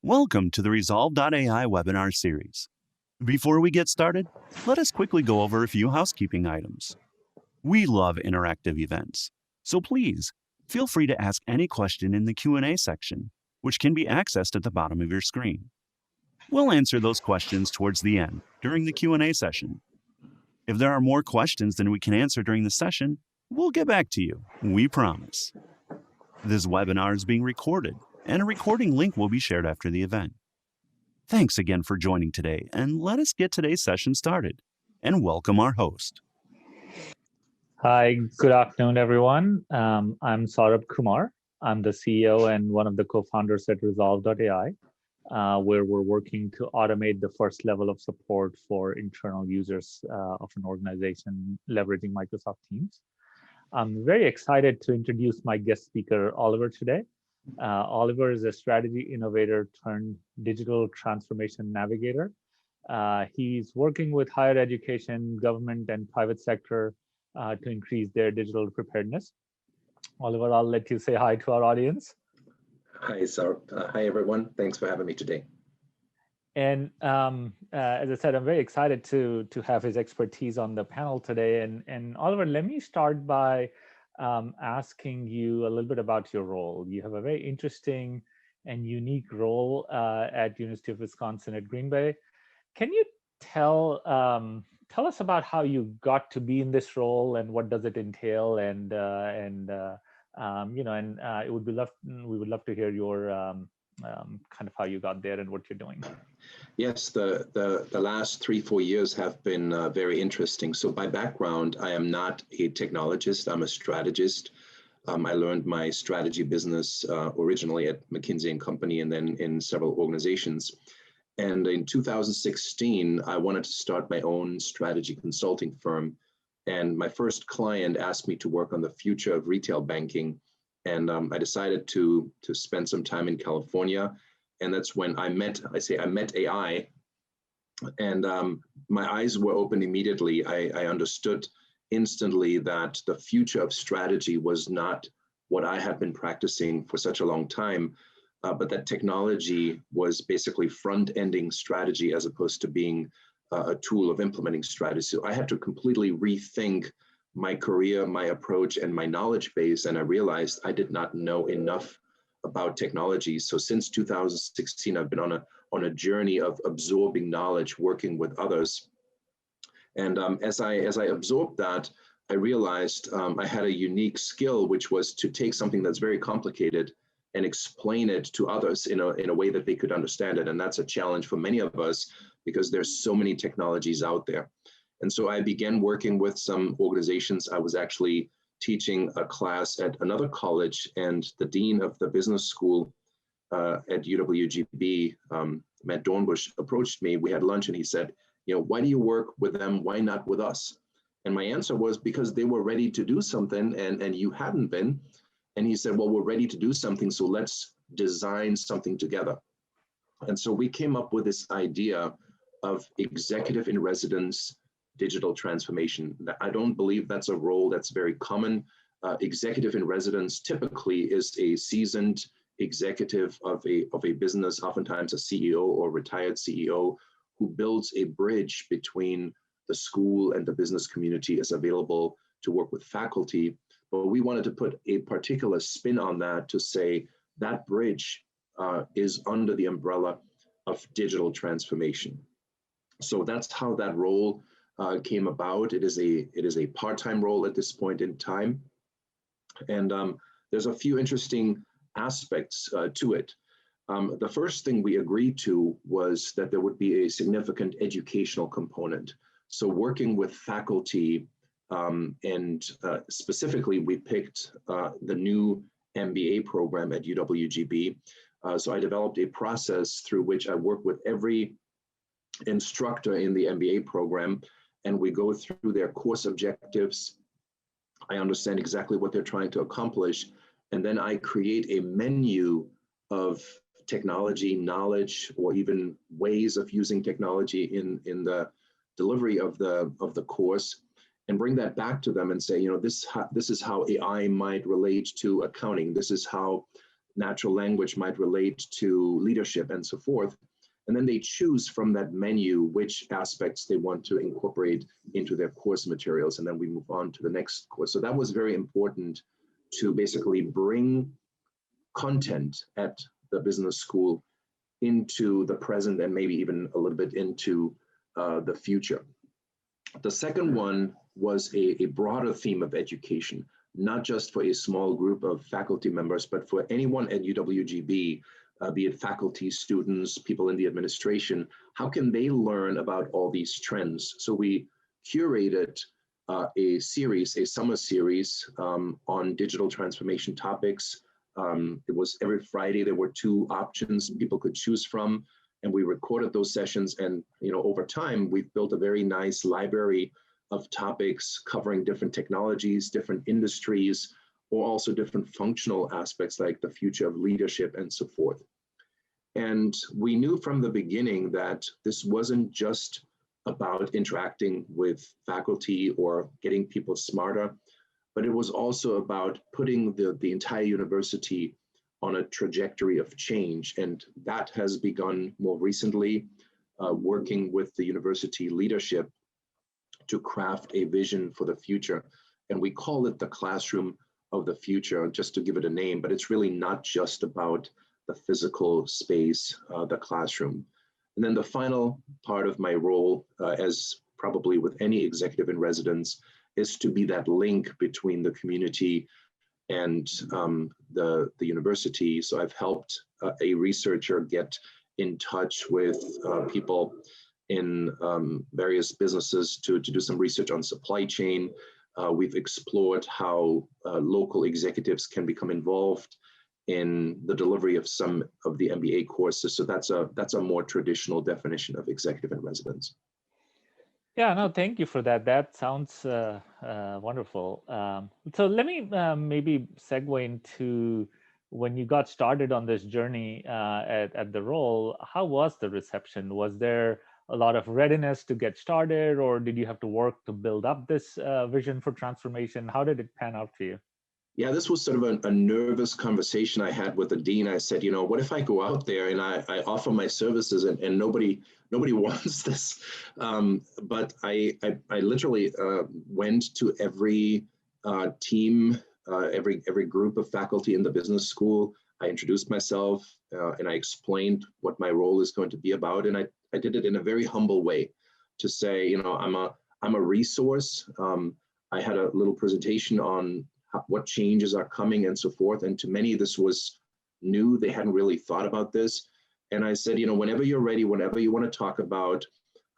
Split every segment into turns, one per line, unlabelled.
Welcome to the Rezolve.ai webinar series. Before we get started, let us quickly go over a few housekeeping items. We love interactive events, so please feel free to ask any question in the Q&A section, which can be accessed at the bottom of your screen. We'll answer those questions towards the end during the Q&A session. If there are more questions than we can answer during the session, we'll get back to you, we promise. This webinar is being recorded, and a recording link will be shared after the event. Thanks again for joining today, and let us get today's session started, and welcome our host.
Hi, good afternoon, everyone. I'm Saurabh Kumar. I'm the CEO and one of the co-founders at Rezolve.ai, where we're working to automate the first level of support for internal users of an organization leveraging Microsoft Teams. I'm very excited to introduce my guest speaker, Oliver, today. Oliver is a strategy innovator turned digital transformation navigator. He's working with higher education, government, and private sector to increase their digital preparedness. Oliver, I'll let you say hi to our audience.
Hi, Saurabh. Hi, everyone. Thanks for having me today.
And as I said, I'm very excited to have his expertise on the panel today. And Oliver, let me start by asking you a little bit about your role. You have a very interesting and unique role at University of Wisconsin at Green Bay. Can you tell us about how you got to be in this role and what does it entail? And it would be we would love to hear your kind of how you got there and what you're doing.
Yes, the last 3-4 years have been very interesting. So by background, I am not a technologist, I'm a strategist. I learned my strategy business originally at McKinsey & Company and then in several organizations. And in 2016, I wanted to start my own strategy consulting firm. And my first client asked me to work on the future of retail banking. And I decided to spend some time in California. And that's when I met AI. And my eyes were open immediately. I understood instantly that the future of strategy was not what I had been practicing for such a long time, but that technology was basically front-ending strategy as opposed to being a tool of implementing strategy. So I had to completely rethink my career, my approach, and my knowledge base. And I realized I did not know enough about technology. So since 2016, I've been on a journey of absorbing knowledge, working with others. And as I absorbed that, I realized I had a unique skill, which was to take something that's very complicated and explain it to others in a way that they could understand it. And that's a challenge for many of us because there's so many technologies out there. And so I began working with some organizations. I was actually teaching a class at another college, and the dean of the business school at UWGB, Matt Dornbush, approached me. We had lunch and he said, why do you work with them? Why not with us? And my answer was because they were ready to do something and you hadn't been. And he said, well, we're ready to do something, so let's design something together. And so we came up with this idea of executive in residence digital transformation. I don't believe that's a role that's very common. Executive in residence typically is a seasoned executive of a business, oftentimes a CEO or retired CEO, who builds a bridge between the school and the business community is available to work with faculty. But we wanted to put a particular spin on that to say that bridge is under the umbrella of digital transformation. So that's how that role came about. It is a part-time role at this point in time. And there's a few interesting aspects to it. The first thing we agreed to was that there would be a significant educational component. So working with faculty, and specifically we picked the new MBA program at UWGB. So I developed a process through which I work with every instructor in the MBA program, and we go through their course objectives. I understand exactly what they're trying to accomplish, and then I create a menu of technology, knowledge, or even ways of using technology in the delivery of the course, and bring that back to them and say, you know, this is how AI might relate to accounting. This is how natural language might relate to leadership and so forth. And then they choose from that menu which aspects they want to incorporate into their course materials. And then we move on to the next course. So that was very important to basically bring content at the business school into the present and maybe even a little bit into the future. The second one was a broader theme of education, not just for a small group of faculty members, but for anyone at UWGB, be it faculty, students, people in the administration. How can they learn about all these trends? So we curated a summer series on digital transformation topics. It was every Friday, there were 2 options people could choose from, and we recorded those sessions. And over time, we've built a very nice library of topics covering different technologies, different industries, or also different functional aspects like the future of leadership and so forth. And we knew from the beginning that this wasn't just about interacting with faculty or getting people smarter, but it was also about putting the entire university on a trajectory of change. And that has begun more recently, working with the university leadership to craft a vision for the future. And we call it the classroom of the future, just to give it a name, but it's really not just about the physical space, the classroom. And then the final part of my role, as probably with any executive in residence, is to be that link between the community and the university. So I've helped a researcher get in touch with people in various businesses to do some research on supply chain. We've explored how local executives can become involved in the delivery of some of the MBA courses. So that's a more traditional definition of executive in residence.
Yeah, no, thank you for that. That sounds wonderful. So let me maybe segue into when you got started on this journey at the role. How was the reception? Was there a lot of readiness to get started, or did you have to work to build up this vision for transformation? How did it pan out for you?
Yeah, this was sort of a nervous conversation I had with the dean. I said, what if I go out there and I offer my services and nobody wants this? But I literally went to every team, every group of faculty in the business school. I introduced myself and I explained what my role is going to be about. And I did it in a very humble way to say, I'm a resource. I had a little presentation on what changes are coming and so forth. And to many, this was new. They hadn't really thought about this. And I said, whenever you're ready, whenever you want to talk about,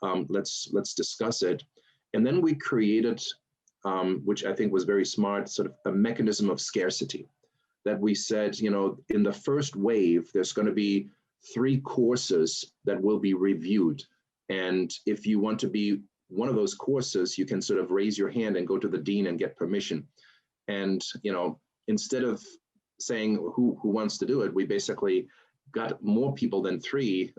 let's discuss it. And then we created, which I think was very smart, sort of a mechanism of scarcity. That we said, in the first wave, there's going to be 3 courses that will be reviewed. And if you want to be one of those courses, you can sort of raise your hand and go to the dean and get permission. And, instead of saying who wants to do it, we basically got more people than 3.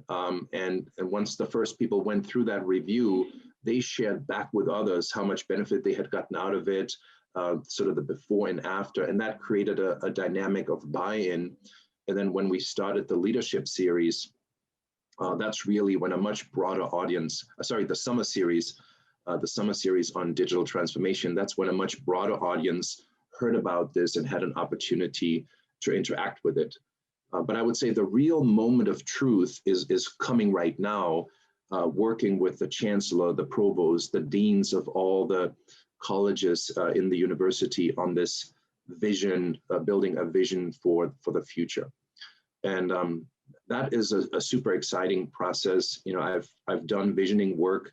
And once the first people went through that review, they shared back with others how much benefit they had gotten out of it, sort of the before and after. And that created a dynamic of buy-in. And then when we started the leadership series, that's really when a much broader audience, the summer series on digital transformation, that's when a much broader audience heard about this and had an opportunity to interact with it. But I would say the real moment of truth is coming right now, working with the chancellor, the provost, the deans of all the colleges in the university on this vision, building a vision for the future. And that is a super exciting process. You know, I've done visioning work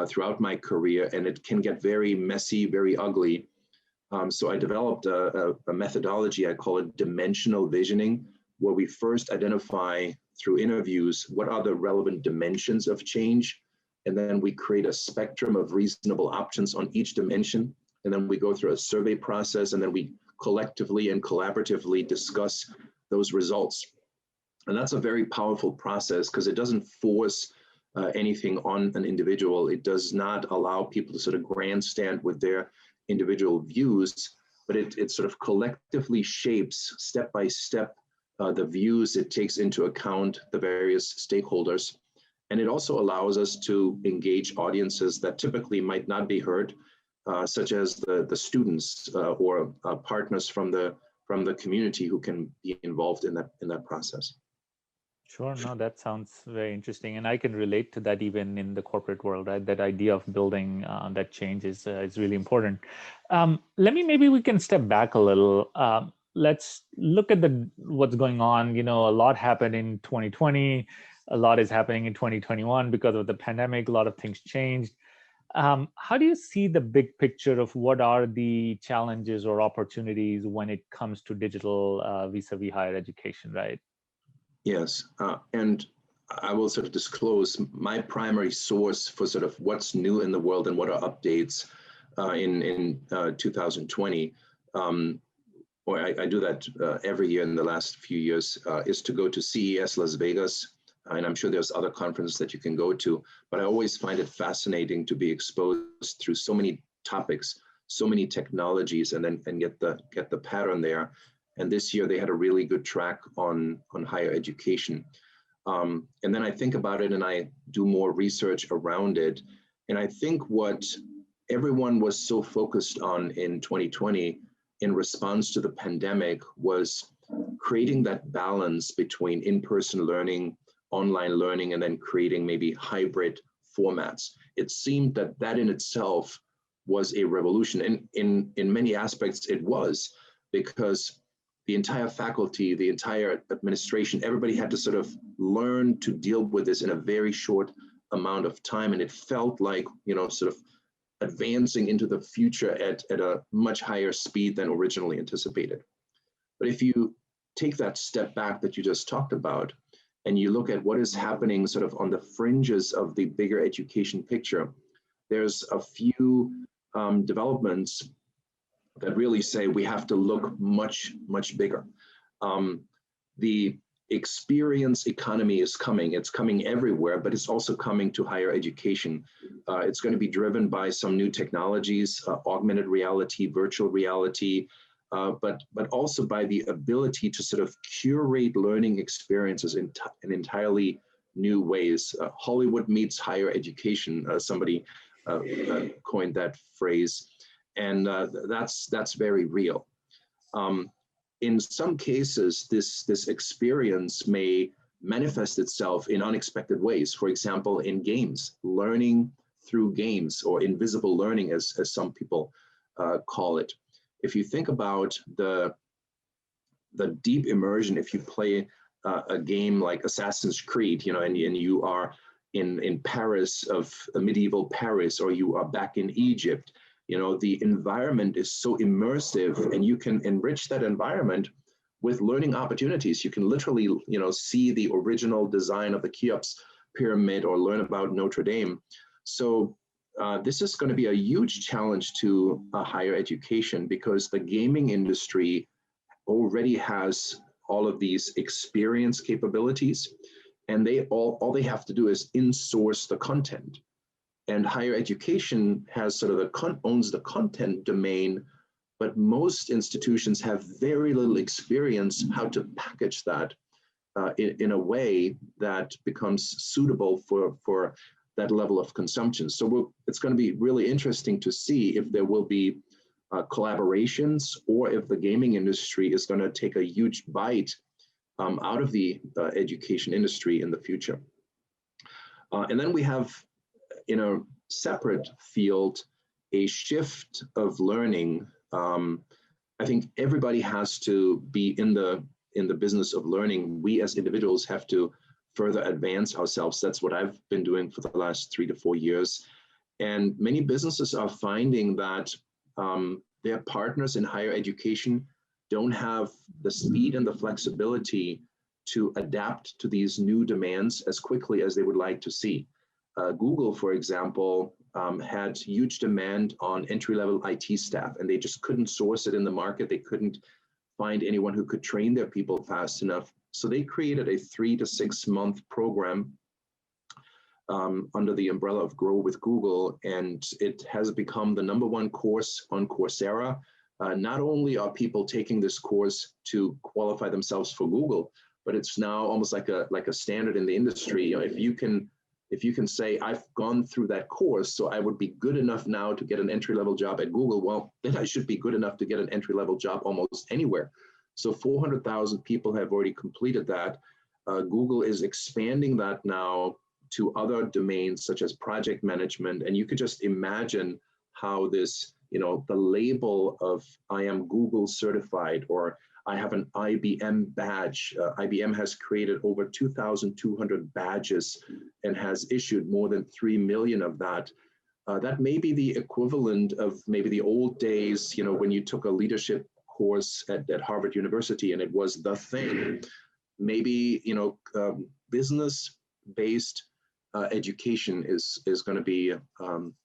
throughout my career, and it can get very messy, very ugly. So I developed a methodology, I call it dimensional visioning, where we first identify through interviews what are the relevant dimensions of change, and then we create a spectrum of reasonable options on each dimension, and then we go through a survey process, and then we collectively and collaboratively discuss those results. And that's a very powerful process because it doesn't force anything on an individual. It does not allow people to sort of grandstand with their individual views, but it sort of collectively shapes step by step the views. It takes into account the various stakeholders. And it also allows us to engage audiences that typically might not be heard, such as the students or partners from the community who can be involved in that process.
Sure, no, that sounds very interesting, and I can relate to that even in the corporate world. Right? That idea of building that change is really important. Maybe we can step back a little. Let's look at what's going on. You know, a lot happened in 2020. A lot is happening in 2021 because of the pandemic. A lot of things changed. How do you see the big picture of what are the challenges or opportunities when it comes to digital vis-a-vis higher education, right?
Yes, and I will sort of disclose my primary source for sort of what's new in the world and what are updates in 2020. Or I do that every year in the last few years, is to go to CES Las Vegas. And I'm sure there's other conferences that you can go to, but I always find it fascinating to be exposed through so many topics, so many technologies, and get the pattern there. And this year they had a really good track on higher education. And then I think about it and I do more research around it. And I think what everyone was so focused on in 2020 in response to the pandemic was creating that balance between in-person learning, online learning, and then creating maybe hybrid formats. It seemed that in itself was a revolution. And in many aspects it was, because the entire faculty, the entire administration, everybody had to sort of learn to deal with this in a very short amount of time. And it felt like, you know, sort of advancing into the future at a much higher speed than originally anticipated. But if you take that step back that you just talked about, and you look at what is happening sort of on the fringes of the bigger education picture, there's a few developments that really say we have to look much, much bigger. The experience economy is coming. It's coming everywhere, but it's also coming to higher education. It's going to be driven by some new technologies, augmented reality, virtual reality, but also by the ability to sort of curate learning experiences in entirely new ways. Hollywood meets higher education. Somebody coined that phrase. And that's very real. In some cases, this experience may manifest itself in unexpected ways. For example, in games, learning through games, or invisible learning, as some people call it. If you think about the deep immersion, if you play a game like Assassin's Creed, you know, and you are in Paris, of medieval Paris, or you are back in Egypt, you know, the environment is so immersive, and you can enrich that environment with learning opportunities. You can literally, you know, see the original design of the Cheops pyramid or learn about Notre Dame. So this is going to be a huge challenge to higher education, because the gaming industry already has all of these experience capabilities, and all they have to do is in-source the content. And higher education has sort of owns the content domain, but most institutions have very little experience how to package that in a way that becomes suitable for that level of consumption. So it's going to be really interesting to see if there will be collaborations, or if the gaming industry is going to take a huge bite out of the education industry in the future. And then we have, in a separate field, a shift of learning. I think everybody has to be in the business of learning. We as individuals have to further advance ourselves. That's what I've been doing for the last 3 to 4 years. And many businesses are finding that their partners in higher education don't have the speed and the flexibility to adapt to these new demands as quickly as they would like to see. Google, for example, had huge demand on entry-level IT staff, and they just couldn't source it in the market. They couldn't find anyone who could train their people fast enough. So they created a 3 to 6 month program under the umbrella of Grow with Google, and it has become the #1 course on Coursera. Not only are people taking this course to qualify themselves for Google, but it's now almost like a standard in the industry. You know, if you can say, I've gone through that course, so I would be good enough now to get an entry-level job at Google, well, then I should be good enough to get an entry-level job almost anywhere. So 400,000 people have already completed that. Google is expanding that now to other domains such as project management. And you could just imagine how this, the label of I am Google certified, or I have an IBM badge. IBM has created over 2,200 badges and has issued more than 3 million of that. That may be the equivalent of maybe the old days, when you took a leadership course at Harvard University and it was the thing. Maybe, business-based education is going to be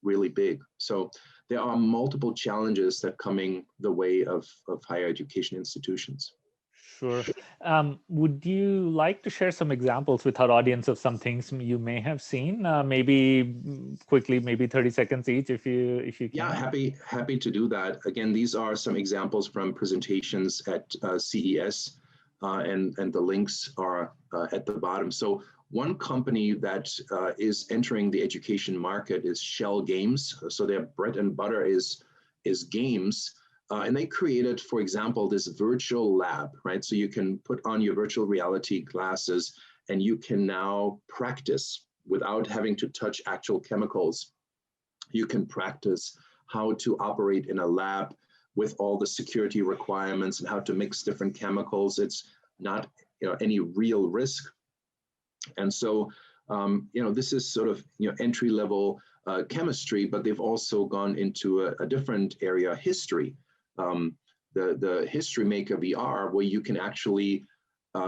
really big. So there are multiple challenges that are coming the way of higher education institutions.
Sure. Would you like to share some examples with our audience of some things you may have seen? Maybe quickly, maybe 30 seconds each, if you can.
Yeah, happy to do that. Again, these are some examples from presentations at CES, and the links are at the bottom. So one company that is entering the education market is Shell Games. So their bread and butter is games. And they created, for example, this virtual lab, right? So you can put on your virtual reality glasses and you can now practice without having to touch actual chemicals. You can practice how to operate in a lab with all the security requirements and how to mix different chemicals. It's not any real risk. And so, this is sort of entry-level chemistry, but they've also gone into a different area, history. The History Maker VR, where you can actually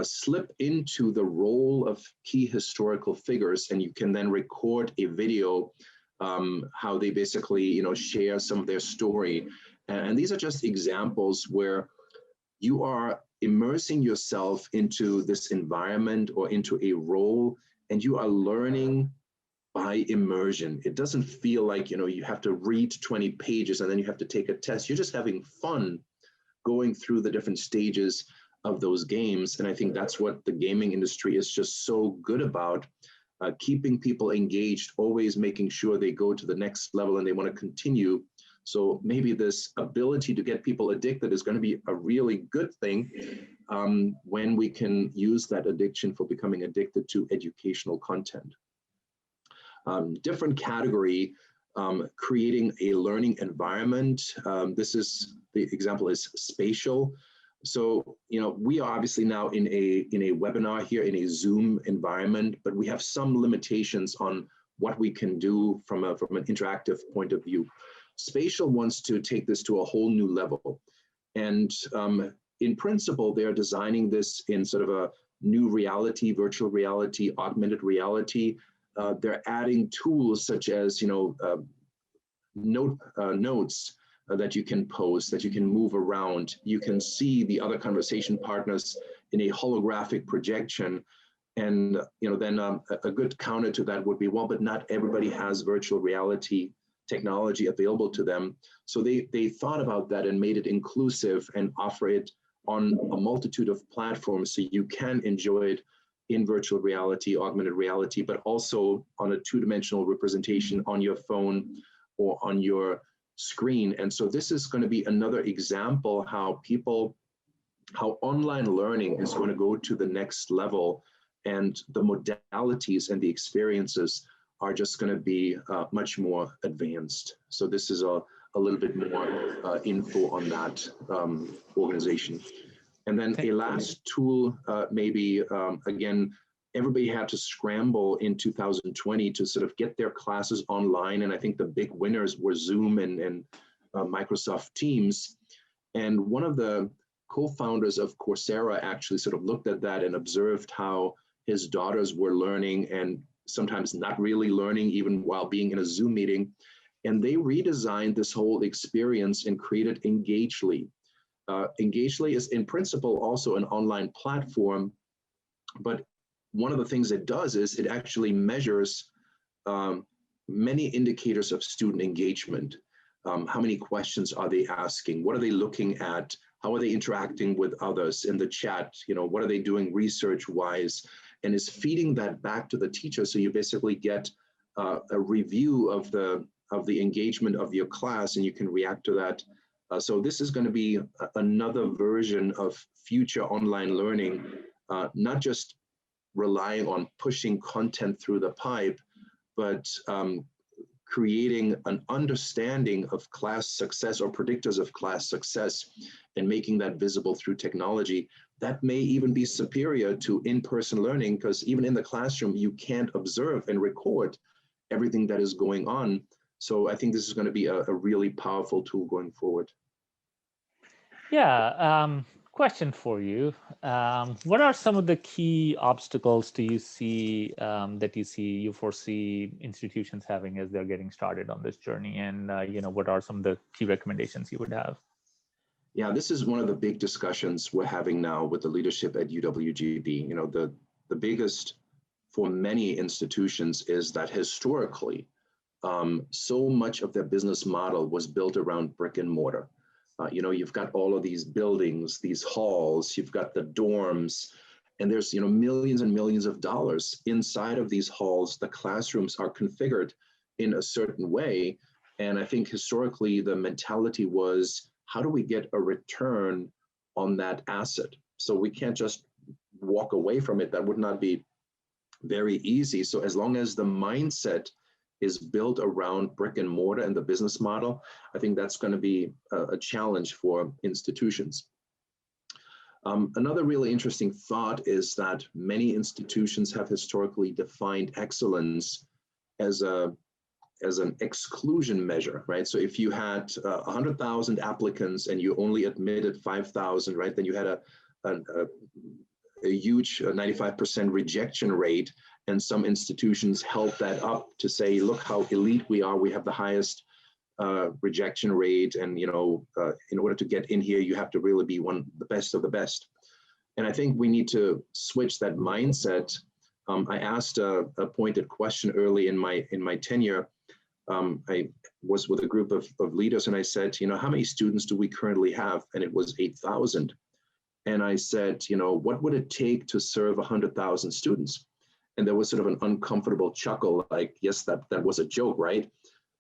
slip into the role of key historical figures, and you can then record a video, how they basically share some of their story. And these are just examples where you are immersing yourself into this environment or into a role, and you are learning by immersion. It doesn't feel like you have to read 20 pages and then you have to take a test. You're just having fun going through the different stages of those games. And I think that's what the gaming industry is just so good about, keeping people engaged, always making sure they go to the next level and they want to continue. So maybe this ability to get people addicted is going to be a really good thing when we can use that addiction for becoming addicted to educational content. Different category, creating a learning environment. The example is spatial. So, we are obviously now in a webinar here in a Zoom environment, but we have some limitations on what we can do from an interactive point of view. Spatial wants to take this to a whole new level. And in principle, they're designing this in sort of a new reality, virtual reality, augmented reality. They're adding tools such as, notes that you can post, that you can move around. You can see the other conversation partners in a holographic projection. And, then a good counter to that would be, well, but not everybody has virtual reality technology available to them. So they thought about that and made it inclusive and offer it on a multitude of platforms, so you can enjoy it in virtual reality, augmented reality, but also on a two-dimensional representation on your phone or on your screen. And so this is going to be another example how online learning is going to go to the next level, and the modalities and the experiences are just going to be much more advanced. So this is a little bit more info on that organization. And then a last tool, maybe, again, everybody had to scramble in 2020 to sort of get their classes online. And I think the big winners were Zoom and Microsoft Teams. And one of the co-founders of Coursera actually sort of looked at that and observed how his daughters were learning and sometimes not really learning even while being in a Zoom meeting. And they redesigned this whole experience and created Engagely. Engagely is in principle also an online platform, but one of the things it does is it actually measures many indicators of student engagement. How many questions are they asking? What are they looking at? How are they interacting with others in the chat? You know, what are they doing research-wise? And is feeding that back to the teacher, so you basically get a review of the engagement of your class, and you can react to that. So this is going to be another version of future online learning, not just relying on pushing content through the pipe, but creating an understanding of class success or predictors of class success and making that visible through technology. That may even be superior to in-person learning, because even in the classroom, you can't observe and record everything that is going on. So I think this is going to be a really powerful tool going forward.
Yeah, question for you. What are some of the key obstacles do you see that you foresee institutions having as they're getting started on this journey? And what are some of the key recommendations you would have?
Yeah, this is one of the big discussions we're having now with the leadership at UWGB. You know, the biggest for many institutions is that historically, so much of their business model was built around brick and mortar. You know, you've got all of these buildings, these halls, you've got the dorms, and there's, you know, millions and millions of dollars inside of these halls. The classrooms are configured in a certain way. And I think historically the mentality was, how do we get a return on that asset? So we can't just walk away from it. That would not be very easy. So as long as the mindset is built around brick and mortar and the business model, I think that's going to be a challenge for institutions. Another really interesting thought is that many institutions have historically defined excellence as an exclusion measure, right? So if you had 100,000 applicants and you only admitted 5,000, right, then you had a huge 95% rejection rate. And some institutions held that up to say, look how elite we are. We have the highest rejection rate. And, you know, in order to get in here, you have to really be the best of the best. And I think we need to switch that mindset. I asked a pointed question early in my tenure. I was with a group of leaders and I said, you know, how many students do we currently have? And it was 8,000. And I said, you know, what would it take to serve 100,000 students? And there was sort of an uncomfortable chuckle, like, yes, that was a joke, right?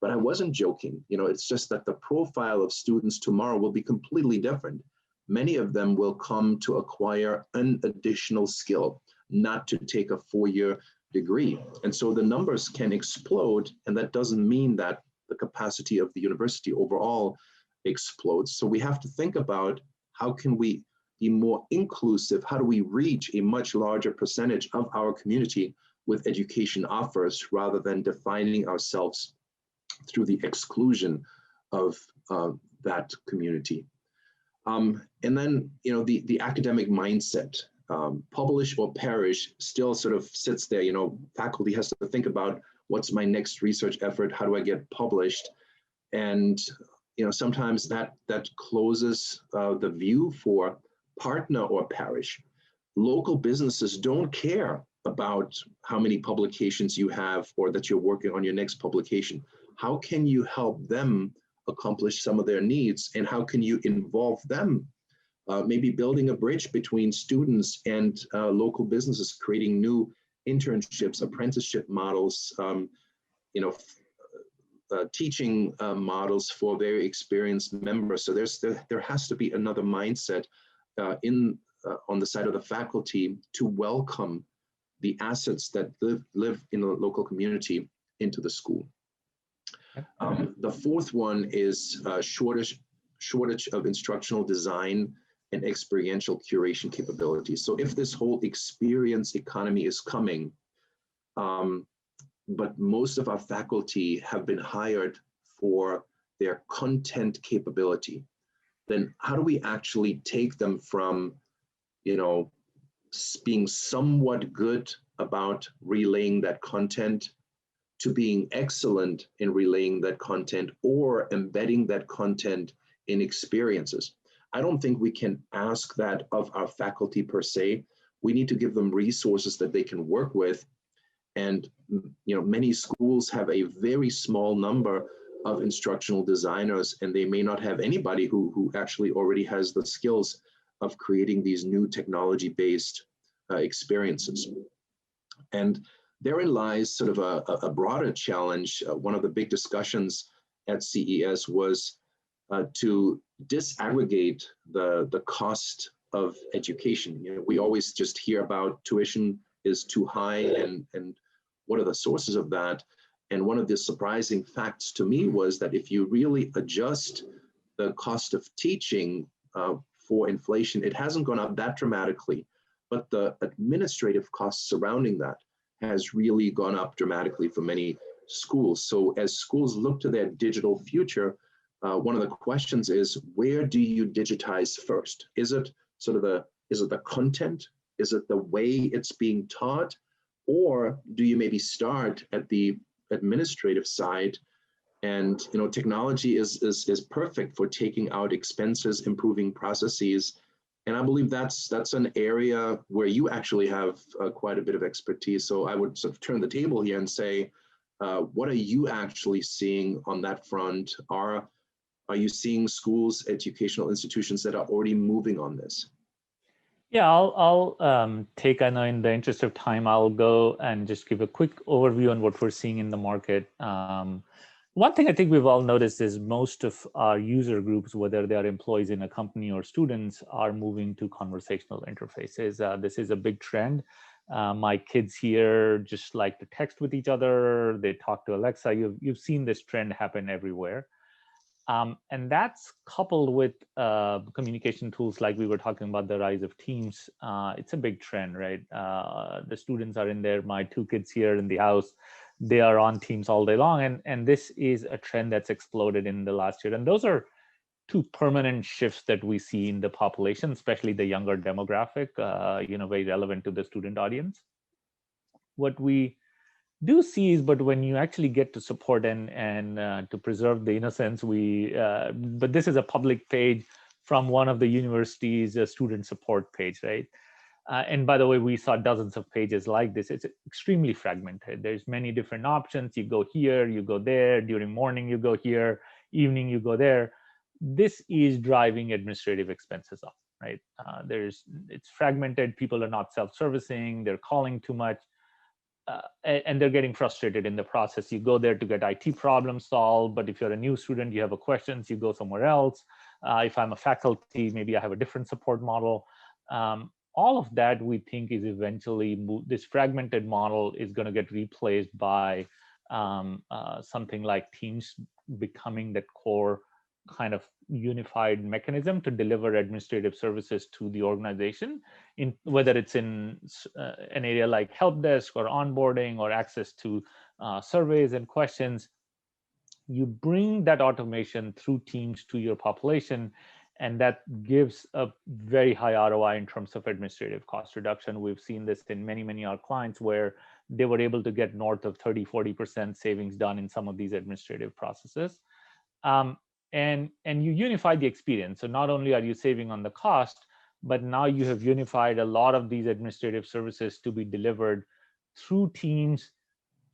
But I wasn't joking. You know, it's just that the profile of students tomorrow will be completely different. Many of them will come to acquire an additional skill, not to take a 4-year degree. And so the numbers can explode, and that doesn't mean that the capacity of the university overall explodes. So we have to think about, how can we be more inclusive? How do we reach a much larger percentage of our community with education offers, rather than defining ourselves through the exclusion of that community? And then, you know, the academic mindset, publish or perish, still sort of sits there. You know, faculty has to think about, what's my next research effort? How do I get published? And, you know, sometimes that closes the view for partner or perish. Local businesses don't care about how many publications you have or that you're working on your next publication. How can you help them accomplish some of their needs, and how can you involve them maybe building a bridge between students and local businesses, creating new internships, apprenticeship models, teaching models for very experienced members. So there has to be another mindset on the side of the faculty to welcome the assets that live in the local community into the school. The fourth one is shortage of instructional design and experiential curation capabilities. So if this whole experience economy is coming, but most of our faculty have been hired for their content capability, then how do we actually take them from, being somewhat good about relaying that content to being excellent in relaying that content or embedding that content in experiences? I don't think we can ask that of our faculty per se. We need to give them resources that they can work with. And many schools have a very small number of instructional designers, and they may not have anybody who actually already has the skills of creating these new technology-based experiences. And therein lies sort of a broader challenge. One of the big discussions at CES was to disaggregate the cost of education. We always just hear about tuition is too high and what are the sources of that. And one of the surprising facts to me was that if you really adjust the cost of teaching for inflation, it hasn't gone up that dramatically, but the administrative costs surrounding that has really gone up dramatically for many schools. So as schools look to their digital future, one of the questions is, where do you digitize first? Is it the content? Is it the way it's being taught? Or do you maybe start at the administrative side? And technology is perfect for taking out expenses, improving processes. And I believe that's an area where you actually have quite a bit of expertise. So I would sort of turn the table here and say, what are you actually seeing on that front? Are you seeing schools, educational institutions that are already moving on this?
Yeah, I'll take, I know in the interest of time, I'll go and just give a quick overview on what we're seeing in the market. One thing I think we've all noticed is most of our user groups, whether they are employees in a company or students, are moving to conversational interfaces. This is a big trend. My kids here just like to text with each other. They talk to Alexa. You've seen this trend happen everywhere. And that's coupled with communication tools like we were talking about, the rise of Teams. It's a big trend, right? The students are in there. My two kids here in the house, they are on Teams all day long. And this is a trend that's exploded in the last year. And those are two permanent shifts that we see in the population, especially the younger demographic, very relevant to the student audience. What we do see is, but when you actually get to support and to preserve the innocence, but this is a public page from one of the university's student support page, right? And by the way, we saw dozens of pages like this. It's extremely fragmented. There's many different options. You go here, you go there. During morning, you go here. Evening, you go there. This is driving administrative expenses up, right? It's fragmented. People are not self-servicing. They're calling too much. And they're getting frustrated in the process. You go there to get IT problems solved, but if you're a new student, you have a questions, you go somewhere else. If I'm a faculty, maybe I have a different support model. All of that we think is eventually, this fragmented model is going to get replaced by something like Teams becoming that core kind of unified mechanism to deliver administrative services to the organization, in whether it's in an area like help desk or onboarding or access to surveys and questions. You bring that automation through Teams to your population, and that gives a very high ROI in terms of administrative cost reduction. We've seen this in many of our clients where they were able to get north of 30-40% savings done in some of these administrative processes. And you unify the experience. So not only are you saving on the cost, but now you have unified a lot of these administrative services to be delivered through Teams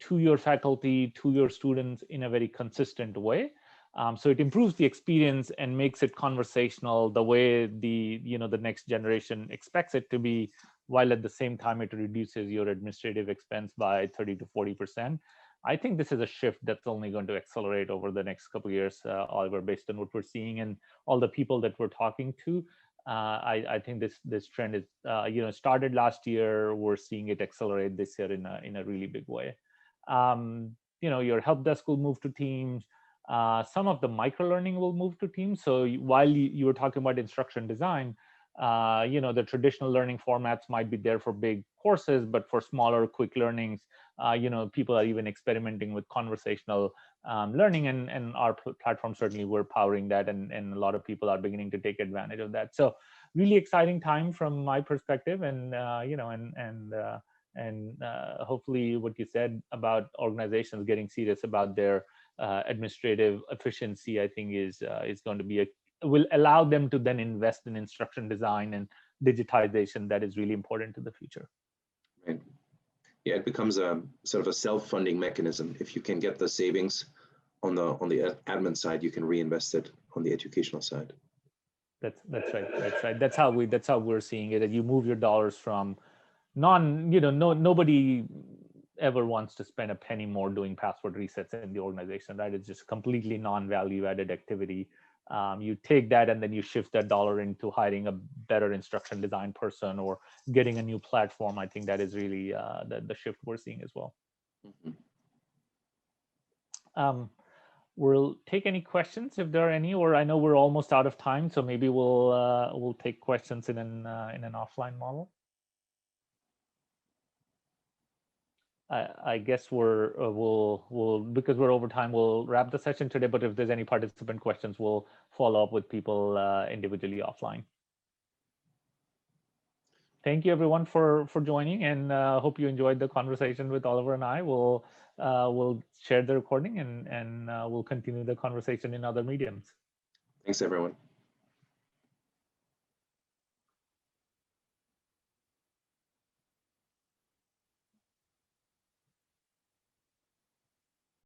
to your faculty, to your students in a very consistent way. So it improves the experience and makes it conversational the way the next generation expects it to be, while at the same time it reduces your administrative expense by 30 to 40%. I think this is a shift that's only going to accelerate over the next couple of years, Oliver, based on what we're seeing and all the people that we're talking to. I think this trend is started last year. We're seeing it accelerate this year in a really big way. Your help desk will move to Teams. Some of the microlearning will move to Teams. So while you were talking about instruction design, the traditional learning formats might be there for big courses, but for smaller, quick learnings, people are even experimenting with conversational learning, and our platform, certainly we're powering that, and a lot of people are beginning to take advantage of that. So really exciting time from my perspective, and hopefully what you said about organizations getting serious about their administrative efficiency, I think is going to be will allow them to then invest in instruction design and digitization that is really important to the future.
Right. Yeah, it becomes a sort of a self-funding mechanism. If you can get the savings on the admin side, you can reinvest it on the educational side.
That's right. That's how we're seeing it. That you move your dollars from nobody ever wants to spend a penny more doing password resets in the organization, right? It's just completely non-value added activity. You take that and then you shift that dollar into hiring a better instruction design person or getting a new platform. I think that is really the shift we're seeing as well.
Mm-hmm.
We'll take any questions if there are any, or I know we're almost out of time, so maybe we'll take questions in an offline model. I guess we'll because we're over time, we'll wrap the session today. But if there's any participant questions, we'll follow up with people individually offline. Thank you everyone for joining, and hope you enjoyed the conversation with Oliver and I. We'll share the recording and we'll continue the conversation in other mediums.
Thanks everyone.